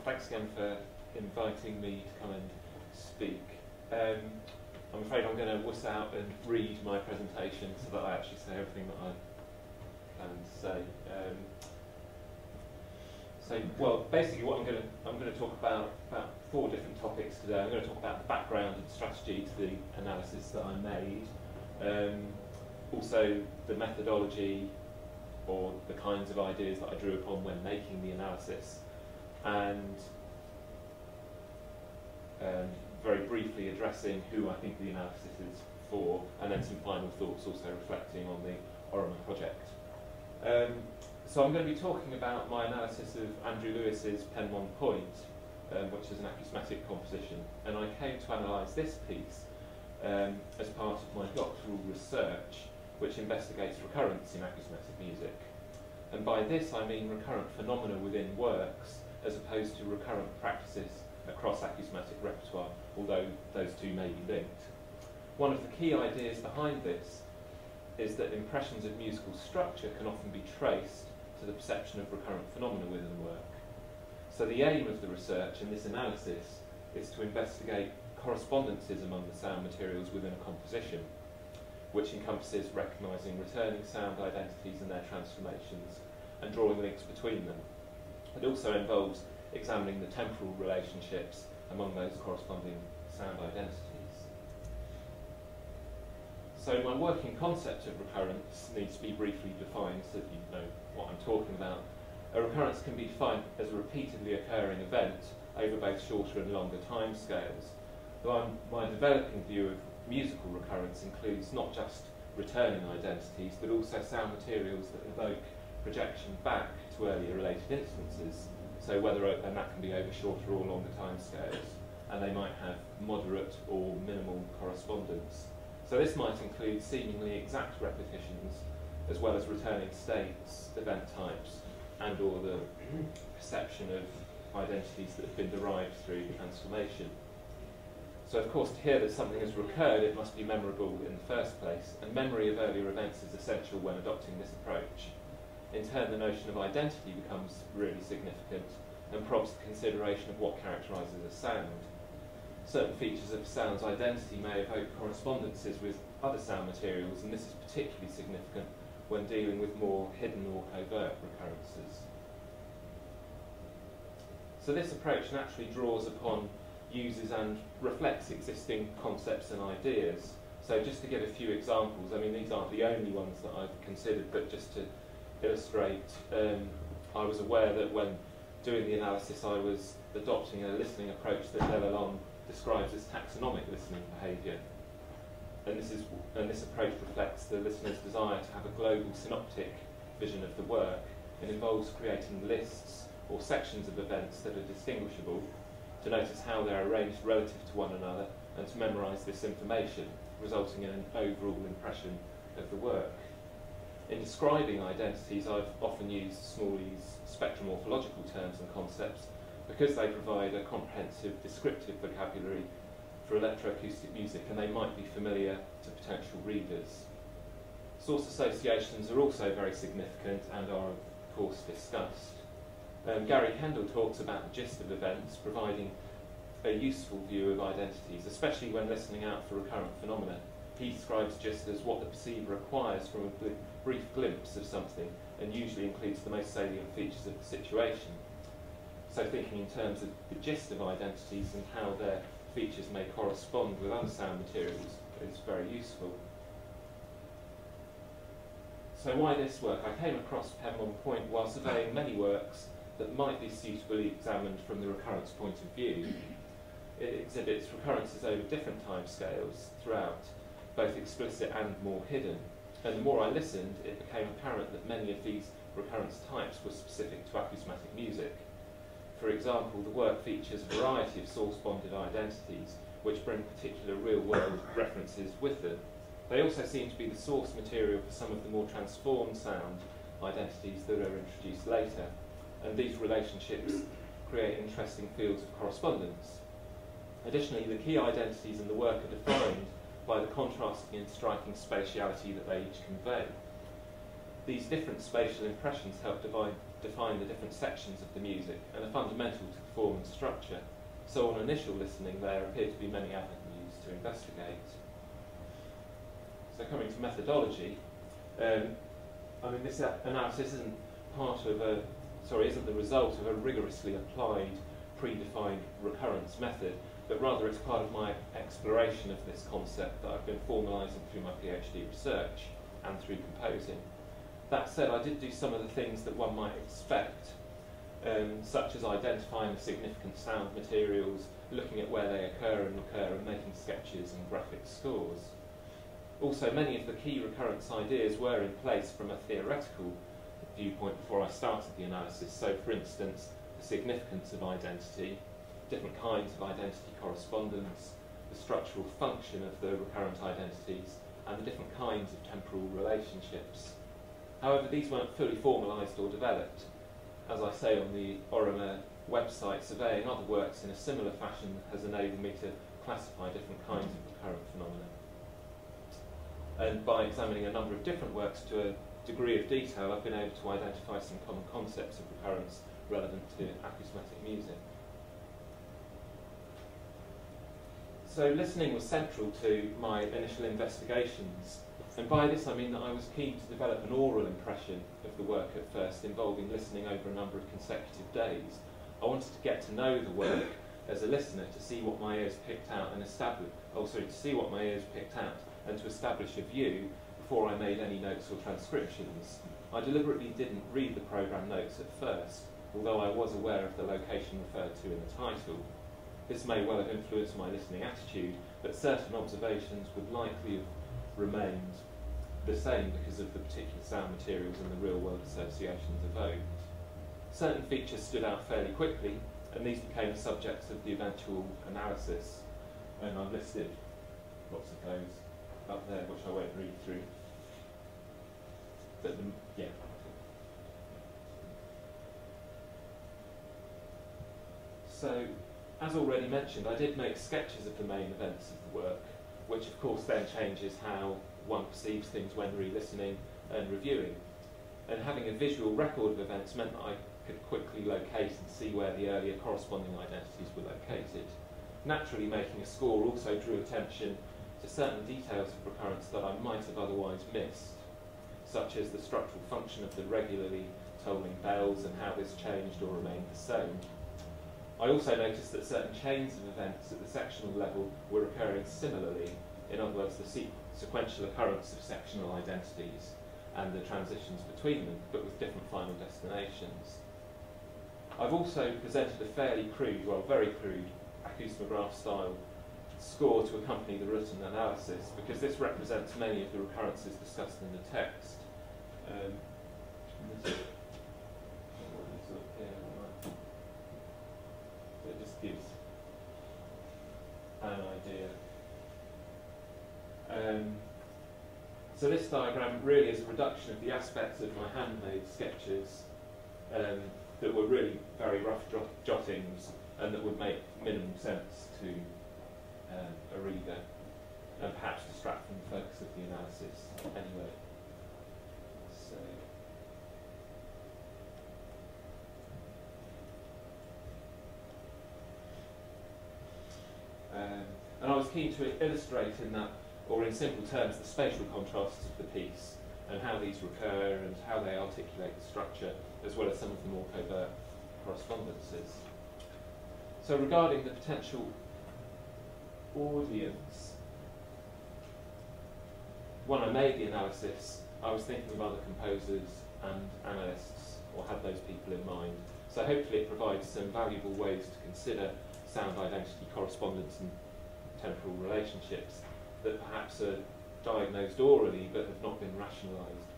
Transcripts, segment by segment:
Thanks again for inviting me to come and speak. I'm afraid I'm going to wuss out and read my presentation so that I actually say everything that I plan to say. Well, basically what I'm going to talk about four different topics today. I'm going to talk about the background and strategy to the analysis that I made, also the methodology or the kinds of ideas that I drew upon when making the analysis, and very briefly addressing who I think the analysis is for, and then some final thoughts also reflecting on the Orman project. So I'm going to be talking about my analysis of Andrew Lewis's Penmon point, which is an acousmatic composition, and I came to analyse this piece as part of my doctoral research, which investigates recurrence in acousmatic music. And by this I mean recurrent phenomena within works, as opposed to recurrent practices across acousmatic repertoire, although those two may be linked. One of the key ideas behind this is that impressions of musical structure can often be traced to the perception of recurrent phenomena within a work. So the aim of the research in this analysis is to investigate correspondences among the sound materials within a composition, which encompasses recognising returning sound identities and their transformations, and drawing links between them. It also involves examining the temporal relationships among those corresponding sound identities. So my working concept of recurrence needs to be briefly defined so that you know what I'm talking about. A recurrence can be defined as a repeatedly occurring event over both shorter and longer time scales. Though my developing view of musical recurrence includes not just returning identities, but also sound materials that evoke projection back to earlier related instances. So and that can be over shorter or longer time scales, and they might have moderate or minimal correspondence. So this might include seemingly exact repetitions, as well as returning states, event types, and or the perception of identities that have been derived through transformation. So of course, to hear that something has recurred, it must be memorable in the first place, and memory of earlier events is essential when adopting this approach. In turn, the notion of identity becomes really significant and prompts the consideration of what characterises a sound. Certain features of a sound's identity may evoke correspondences with other sound materials, and this is particularly significant when dealing with more hidden or covert recurrences. So this approach naturally draws upon, uses and reflects existing concepts and ideas. So just to give a few examples, I mean these aren't the only ones that I've considered, but just to illustrate, I was aware that when doing the analysis I was adopting a listening approach that Lalonde describes as taxonomic listening behaviour. And this approach reflects the listener's desire to have a global synoptic vision of the work, and involves creating lists or sections of events that are distinguishable, to notice how they're arranged relative to one another, and to memorise this information, resulting in an overall impression of the work. In describing identities, I've often used small e's spectromorphological terms and concepts because they provide a comprehensive descriptive vocabulary for electroacoustic music, and they might be familiar to potential readers. Source associations are also very significant and are of course discussed. Gary Kendall talks about the gist of events, providing a useful view of identities, especially when listening out for recurrent phenomena. He describes gist as what the perceiver acquires from a brief glimpse of something, and usually includes the most salient features of the situation. So thinking in terms of the gist of identities and how their features may correspond with other sound materials is very useful. So why this work? I came across Penmon point while surveying many works that might be suitably examined from the recurrence point of view. It exhibits recurrences over different time scales throughout, both explicit and more hidden. And the more I listened, it became apparent that many of these recurrence types were specific to acousmatic music. For example, the work features a variety of source-bonded identities, which bring particular real-world references with them. They also seem to be the source material for some of the more transformed sound identities that are introduced later, and these relationships create interesting fields of correspondence. Additionally, the key identities in the work are defined by the contrasting and striking spatiality that they each convey. These different spatial impressions help define the different sections of the music and are fundamental to the form and structure. So on initial listening, there appear to be many avenues to investigate. So coming to methodology, I mean, this analysis isn't isn't the result of a rigorously applied, predefined recurrence method, but rather it's part of my exploration of this concept that I've been formalising through my PhD research and through composing. That said, I did do some of the things that one might expect, such as identifying the significant sound materials, looking at where they occur and recur, and making sketches and graphic scores. Also, many of the key recurrence ideas were in place from a theoretical viewpoint before I started the analysis. So, for instance, the significance of identity, different kinds of identity correspondence, the structural function of the recurrent identities, and the different kinds of temporal relationships. However, these weren't fully formalised or developed. As I say on the Orimer website, surveying other works in a similar fashion has enabled me to classify different kinds of recurrent phenomena. And by examining a number of different works to a degree of detail, I've been able to identify some common concepts of recurrence relevant to acousmatic music. So listening was central to my initial investigations, and by this I mean that I was keen to develop an oral impression of the work at first, involving listening over a number of consecutive days. I wanted to get to know the work as a listener, to see what my ears picked out and to establish a view before I made any notes or transcriptions. I deliberately didn't read the programme notes at first, although I was aware of the location referred to in the title. This may well have influenced my listening attitude, but certain observations would likely have remained the same because of the particular sound materials and the real-world associations evoked. Certain features stood out fairly quickly, and these became the subjects of the eventual analysis, and I've listed lots of those up there, which I won't read through. But yeah. So, as already mentioned, I did make sketches of the main events of the work, which of course then changes how one perceives things when re-listening and reviewing. And having a visual record of events meant that I could quickly locate and see where the earlier corresponding identities were located. Naturally, making a score also drew attention to certain details of recurrence that I might have otherwise missed, such as the structural function of the regularly tolling bells and how this changed or remained the same. I also noticed that certain chains of events at the sectional level were occurring similarly, in other words, the sequential occurrence of sectional identities and the transitions between them, but with different final destinations. I've also presented a fairly crude, well, very crude, acousmograph style score to accompany the written analysis, because this represents many of the recurrences discussed in the text. It just gives an idea. So this diagram really is a reduction of the aspects of my handmade sketches that were really very rough jottings and that would make minimum sense to a reader and perhaps distract from the focus of the analysis anyway. So, and I was keen to illustrate in that, or in simple terms, the spatial contrasts of the piece and how these recur and how they articulate the structure, as well as some of the more covert correspondences. So regarding the potential audience, when I made the analysis, I was thinking of other composers and analysts, or had those people in mind. So hopefully it provides some valuable ways to consider sound identity correspondence and temporal relationships that perhaps are diagnosed orally but have not been rationalised.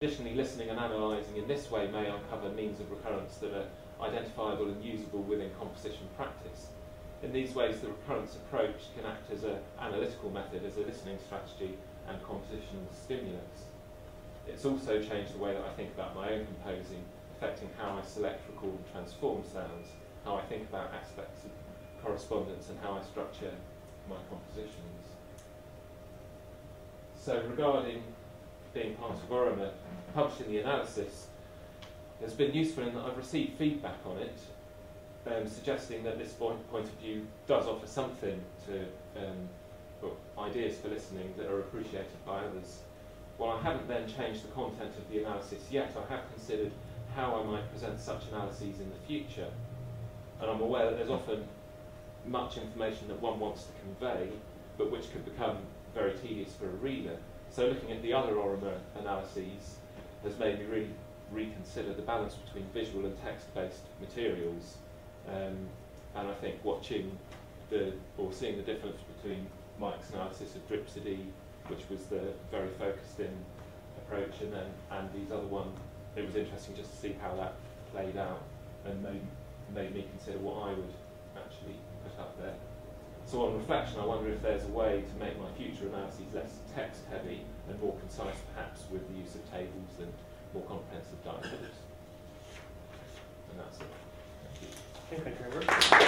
Additionally, listening and analysing in this way may uncover means of recurrence that are identifiable and usable within composition practice. In these ways, the recurrence approach can act as an analytical method, as a listening strategy and compositional stimulus. It's also changed the way that I think about my own composing, affecting how I select, record and transform sounds, how I think about aspects of correspondence and how I structure my compositions. So regarding being part of Orimer, publishing the analysis, has been useful in that I've received feedback on it, suggesting that this point of view does offer something to ideas for listening that are appreciated by others. While I haven't then changed the content of the analysis yet, I have considered how I might present such analyses in the future. And I'm aware that there's often much information that one wants to convey, but which could become very tedious for a reader. So looking at the other Orimer analyses has made me really reconsider the balance between visual and text-based materials. And I think seeing the difference between Mike's analysis of Dripsody, which was the very focused-in approach, and Andy's other one, it was interesting just to see how that played out, and made me consider what I would actually put up there. So on reflection, I wonder if there's a way to make my future analyses less text-heavy and more concise, perhaps with the use of tables and more comprehensive diagrams. And that's it. Thank you. Thank you very much.